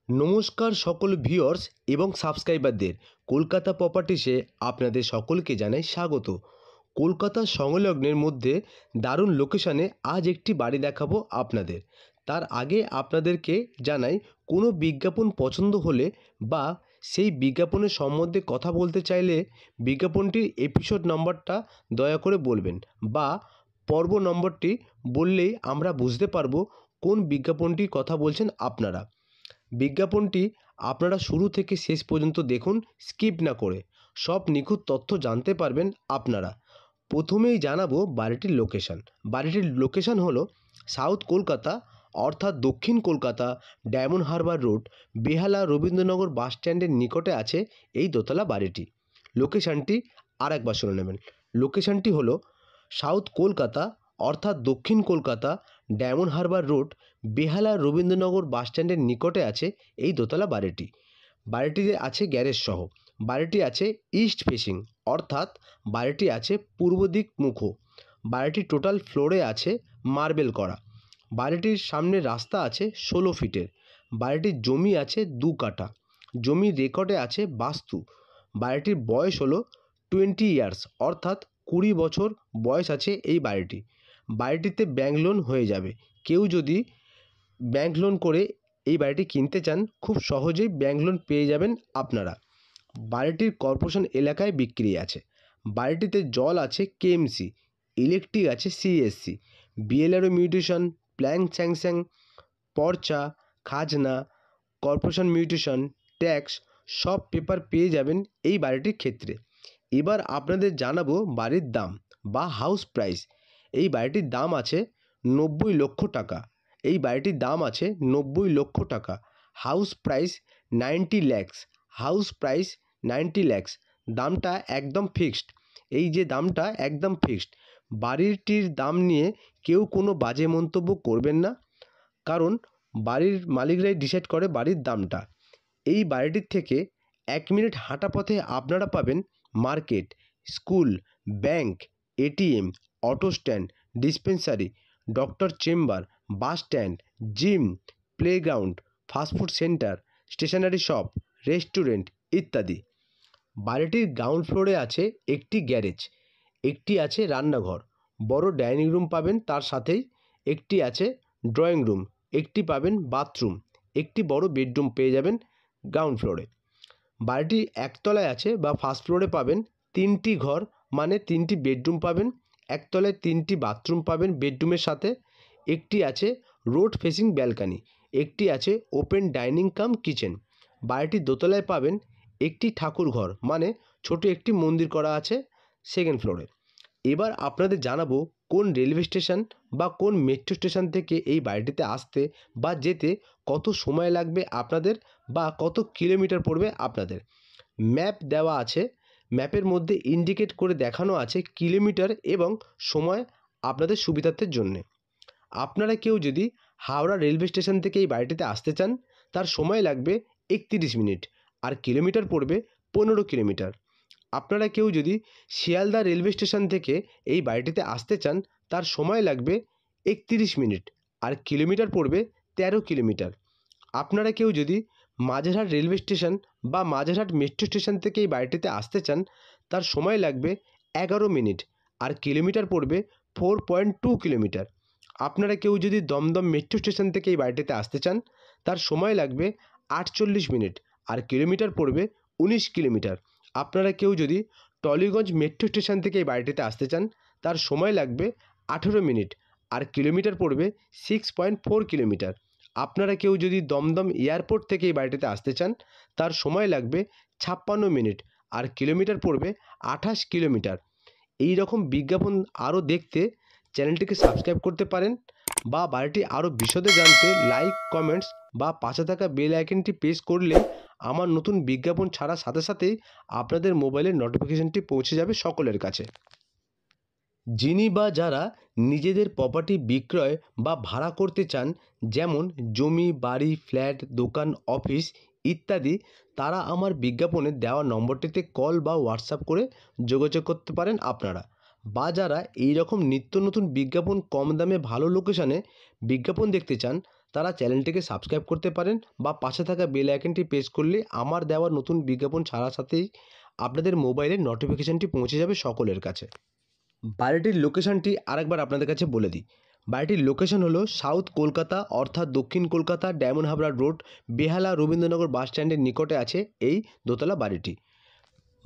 নমস্কার সকল ভিউয়ার্স এবং সাবস্ক্রাইবারদের। কলকাতা প্রপার্টিসে আপনাদের সকলকে জানাই স্বাগত। কলকাতা সংলগ্নের মধ্যে দারুণ লোকেশানে আজ একটি বাড়ি দেখাবো আপনাদের। তার আগে আপনাদেরকে জানাই, কোনো বিজ্ঞাপন পছন্দ হলে বা সেই বিজ্ঞাপনের সম্বন্ধে কথা বলতে চাইলে বিজ্ঞাপনটির এপিসোড নম্বরটা দয়া করে বলবেন, বা পর্ব নম্বরটি বললেই আমরা বুঝতে পারবো কোন বিজ্ঞাপনটির কথা বলছেন আপনারা। বিজ্ঞাপনটি আপনারা শুরু থেকে শেষ পর্যন্ত দেখুন, স্কিপ না করে। সব নিখুঁত তথ্য জানতে পারবেন আপনারা। প্রথমেই জানাবো বাড়িটির লোকেশান। বাড়িটির লোকেশান হলো সাউথ কলকাতা, অর্থাৎ দক্ষিণ কলকাতা, ডায়মন্ড হারবার রোড, বেহালা রবীন্দ্রনগর বাস স্ট্যান্ডের নিকটে আছে এই দোতলা বাড়িটি। লোকেশানটি আর একবার শুনে নেবেন। লোকেশানটি হলো সাউথ কলকাতা, অর্থাৎ দক্ষিণ কলকাতা, ডায়মন্ড হারবার রোড, বেহালা রবীন্দ্রনগর বাস স্ট্যান্ডের নিকটে আছে এই দোতলা বাড়িটি। বাড়িটিতে আছে গ্যারেজ সহ। বাড়িটি আছে ইস্ট ফেসিং, অর্থাৎ বাড়িটি আছে পূর্ব দিক মুখ। বাড়িটি টোটাল ফ্লোরে আছে মার্বেল করা। বাড়িটির সামনে রাস্তা আছে 16 ফিটের। বাড়িটির জমি আছে 2 কাঠা। জমি রেকর্ডে আছে বাস্তু। বাড়িটির বয়স হলো 20 ইয়ার্স, অর্থাৎ 20 বছর বয়স আছে এই বাড়িটি। বাড়িটিতে ব্যাংক লোন হয়ে যাবে। কেউ যদি ব্যাংক লোন করে এই বাড়িটি কিনতে চান, খুব সহজেই ব্যাংক লোন পেয়ে যাবেন আপনারা। বাড়িটির কর্পোরেশন এলাকায় বিক্রি আছে। বাড়িটিতে জল আছে কেএমসি, ইলেকট্রিক আছে CSC, BLRO mutation, plan sanction, পর্চা, খাজনা, কর্পোরেশন মিউটেশন, ট্যাক্স সব পেপার পেয়ে যাবেন এই বাড়িটির ক্ষেত্রে। এবার আপনাদের জানাবো বাড়ির দাম বা হাউস প্রাইস। এই বাড়িটির দাম আছে 90 লক্ষ টাকা। এই বাড়িটির দাম আছে 90 লক্ষ টাকা। House price 90 lakhs. House price 90 lakhs. দামটা একদম ফিক্সড। এই যে দামটা একদম ফিক্সড। বাড়িটির দাম নিয়ে কেউ কোনো বাজে মন্তব্য করবেন না, কারণ বাড়ির মালিকরাই ডিসাইড করে বাড়ির দামটা। এই বাড়িটির থেকে 1 মিনিট হাঁটা পথে আপনারা পাবেন market, school, bank, ATM, auto stand, dispensary, doctor chamber, bus stand, gym, playground, fast food centre, stationery shop, restaurant ইত্যাদি। বাড়িটির গ্রাউন্ড ফ্লোরে আছে একটি গ্যারেজ, একটি আছে রান্নাঘর, বড় ডাইনিং রুম পাবেন, তার সাথেই একটি আছে ড্রয়িং রুম, একটি পাবেন বাথরুম, একটি বড় বেডরুম পেয়ে যাবেন গ্রাউন্ড ফ্লোরে। বাড়িটি একতলায় আছে বা ফার্স্ট ফ্লোরে পাবেন 3টি ঘর, মানে 3টি বেডরুম পাবেন। একতলায় 3টি বাথরুম পাবেন বেডরুমের সাথে। একটি আছে রোড ফেসিং ব্যালকানি, একটি আছে ওপেন ডাইনিং কাম কিচেন। বাড়িটির দোতলায় পাবেন একটি ঠাকুর ঘর, মানে ছোট একটি মন্দির করা আছে সেকেন্ড ফ্লোরে। এবার আপনাদের জানাবো কোন রেলওয়ে স্টেশন বা কোন মেট্রো স্টেশন থেকে এই বাড়িটিতে আসতে বা যেতে কত সময় লাগবে আপনাদের, বা কত কিলোমিটার পড়বে আপনাদের। ম্যাপ দেওয়া আছে। ম্যাপের মধ্যে ইন্ডিকেট করে দেখানো আছে কিলোমিটার এবং সময় আপনাদের সুবিধার্থের জন্যে। আপনারা কেউ যদি হাওড়া রেলওয়ে স্টেশন থেকে এই বাড়িটিতে আসতে চান, তার সময় লাগবে 31 মিনিট, আর কিলোমিটার পড়বে 15 কিলোমিটার। আপনারা কেউ যদি শিয়ালদা রেলওয়ে স্টেশন থেকে এই বাড়িটিতে আসতে চান, তার সময় লাগবে 31 মিনিট, আর কিলোমিটার পড়বে 13 কিলোমিটার। আপনারা কেউ যদি মাঝেরহাট রেলওয়ে স্টেশন বা মাঝেরহাট মেট্রো স্টেশন থেকে এই বাড়িটিতে আসতে চান, তার সময় লাগবে 11 মিনিট, আর কিলোমিটার পড়বে 4.2 কিলোমিটার। আপনারা কেউ যদি দমদম মেট্রো স্টেশন থেকে এই বাড়িটিতে আসতে চান, তার সময় লাগবে 48 মিনিট, আর কিলোমিটার পড়বে 19 কিলোমিটার। আপনারা কেউ যদি টলিগঞ্জ মেট্রো স্টেশন থেকে এই বাড়িটিতে আসতে চান, তার সময় লাগবে 18 মিনিট, আর কিলোমিটার পড়বে 6.4 কিলোমিটার। আপনারা কেউ যদি দমদম এয়ারপোর্ট থেকে এই বাড়িটিতে আসতে চান, তার সময় লাগবে 56 মিনিট, আর কিলোমিটার পড়বে 28 কিলোমিটার। এই রকম বিজ্ঞাপন আরও দেখতে চ্যানেলটিকে সাবস্ক্রাইব করতে পারেন, বা বাড়িটি আরও বিশদে জানতে লাইক, কমেন্টস বা পাশে থাকা বেল আইকনটি প্রেস করলে আমার নতুন বিজ্ঞাপন ছাড়ার সাথে সাথেই আপনাদের মোবাইলের নোটিফিকেশনটি পৌঁছে যাবে সকলের কাছে। যিনি বা যারা নিজেদের প্রপার্টি বিক্রয় বা ভাড়া করতে চান, যেমন জমি, বাড়ি, ফ্ল্যাট, দোকান, অফিস ইত্যাদি, তারা আমার বিজ্ঞাপনে দেওয়া নম্বরটিতে কল বা হোয়াটসঅ্যাপ করে যোগাযোগ করতে পারেন আপনারা। বা যারা এই রকম নিত্য নতুন বিজ্ঞাপন কম দামে ভালো লোকেশানে বিজ্ঞাপন দেখতে চান, তারা চ্যানেলটিকে সাবস্ক্রাইব করতে পারেন বা পাশে থাকা বেল আইকনটি প্রেস করলে আমার দেওয়া নতুন বিজ্ঞাপন ছাড়ার সাথেই আপনাদের মোবাইলের নোটিফিকেশানটি পৌঁছে যাবে সকলের কাছে। বাড়িটির লোকেশানটি আরেকবার আপনাদের কাছে বলে দিই। বাড়িটির লোকেশন হলো সাউথ কলকাতা অর্থাৎ দক্ষিণ কলকাতা ডায়মন্ড হারবার রোড, বেহালা রবীন্দ্রনগর বাস স্ট্যান্ডের নিকটে আছে এই দোতলা বাড়িটি।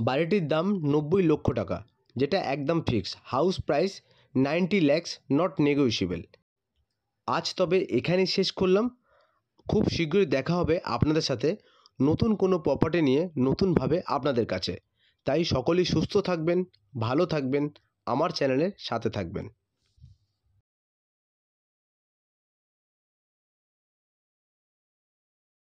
বাড়িটির দাম 90 লক্ষ টাকা, যেটা একদম fix. House price 90 lakhs, not negotiable. আজ তবে এখানেই শেষ করলাম। খুব শীঘ্রই দেখা হবে আপনাদের সাথে নতুন কোনো প্রপার্টি নিয়ে নতুনভাবে আপনাদের কাছে। তাই সকলেই সুস্থ থাকবেন, ভালো থাকবেন, আমার চ্যানেলের সাথে থাকবেন।